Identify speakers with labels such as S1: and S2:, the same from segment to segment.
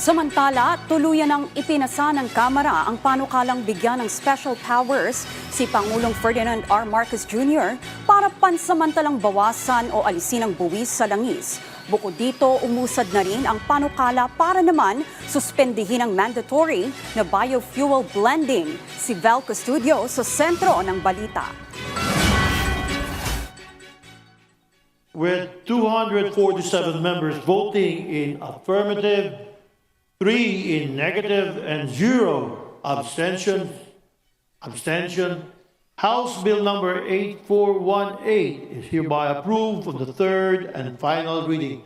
S1: Samantala, tuluyan ng ipinasa ng Kamara ang panukalang bigyan ng special powers si Pangulong Ferdinand R. Marcos Jr. para pansamantalang bawasan o alisin ang buwis sa langis. Bukod dito, umusad na rin ang panukala para naman suspendihin ang mandatory na biofuel blending. Si Vel Custodio sa sentro ng balita.
S2: With 247 members voting in affirmative, 3 in negative, and 0 abstention, House Bill number 8418 is hereby approved for the third and final reading.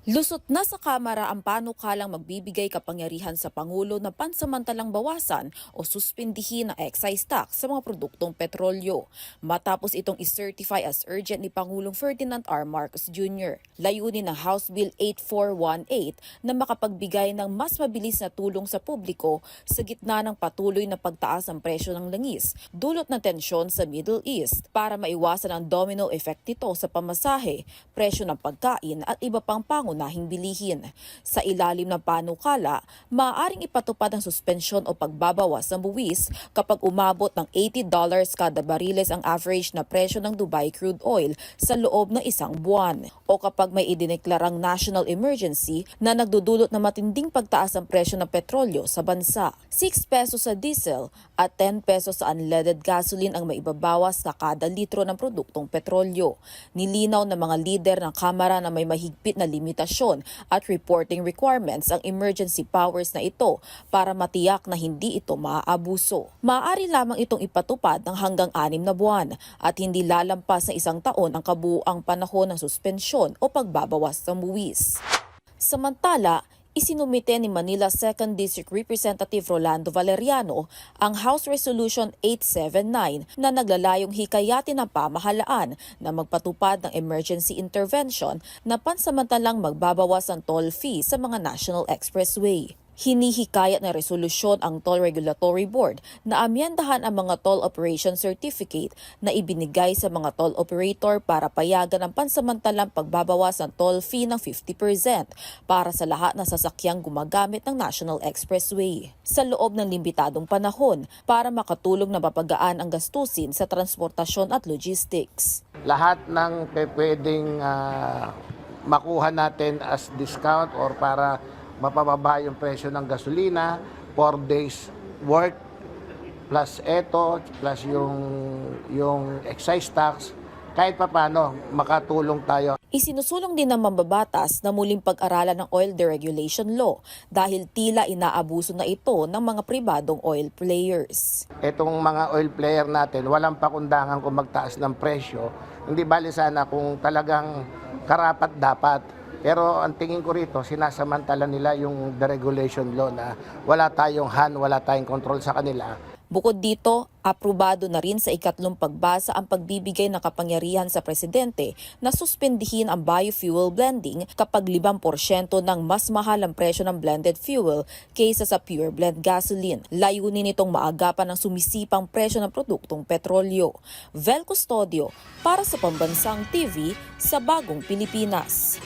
S3: Lusot na sa Kamara ang panukalang magbibigay kapangyarihan sa Pangulo na pansamantalang bawasan o suspindihin ang excise tax sa mga produktong petrolyo matapos itong i-certify as urgent ni Pangulong Ferdinand R. Marcos Jr. Layunin ng House Bill 8418 na makapagbigay ng mas mabilis na tulong sa publiko sa gitna ng patuloy na pagtaas ng presyo ng langis, dulot ng tensyon sa Middle East para maiwasan ang domino effect nito sa pamasahe, presyo ng pagkain at iba pang pangunahing bilihin. Sa ilalim ng panukala, maaaring ipatupad ang suspensyon o pagbabawas ng buwis kapag umabot ng $80 kada bariles ang average na presyo ng Dubai crude oil sa loob ng isang buwan, o kapag may idineklarang national emergency na nagdudulot ng matinding pagtaas ng presyo ng petrolyo sa bansa. 6 pesos sa diesel at 10 pesos sa unleaded gasoline ang maibabawas sa kada litro ng produktong petrolyo. Nilinaw ng mga lider ng Kamara na may mahigpit na limitasyon at reporting requirements ang emergency powers na ito para matiyak na hindi ito maaabuso. Maaari lamang itong ipatupad ng hanggang 6 na buwan at hindi lalampas ng 1 taon ang kabuuang panahon ng suspensyon o pagbabawas ng buwis. Samantala, isinumite ni Manila 2nd District Representative Rolando Valeriano ang House Resolution 879 na naglalayong hikayatin ng pamahalaan na magpatupad ng emergency intervention na pansamantalang magbabawas ng toll fee sa mga National Expressway. Hinihikayat na resolusyon ang Toll Regulatory Board na amyendahan ang mga toll operation certificate na ibinigay sa mga toll operator para payagan ang pansamantalang pagbabawas ng toll fee ng 50% para sa lahat ng sasakyang gumagamit ng National Expressway sa loob ng limitadong panahon para makatulong na mapagaan ang gastusin sa transportasyon at logistics.
S4: Lahat ng pwedeng makuha natin as discount or para mapababa yung presyo ng gasolina, 4 days work, plus eto, plus yung excise tax, kahit papano makatulong tayo.
S3: Isinusulong din ng mambabatas na muling pag-aralan ng oil deregulation law dahil tila inaabuso na ito ng mga pribadong oil players.
S4: Etong mga oil player natin, walang pakundangan kung magtaas ng presyo. Hindi bali sana kung talagang karapat dapat. Pero ang tingin ko rito, sinasamantala nila yung deregulation law na wala tayong wala tayong control sa kanila.
S3: Bukod dito, aprobado na rin sa ikatlong pagbasa ang pagbibigay ng kapangyarihan sa presidente na suspendihin ang biofuel blending kapag 5% ng mas mahal ang presyo ng blended fuel kaysa sa pure blend gasoline. Layunin nitong maagapan ang sumisipang presyo ng produktong petrolyo. Vel Custodio para sa Pambansang TV sa Bagong Pilipinas.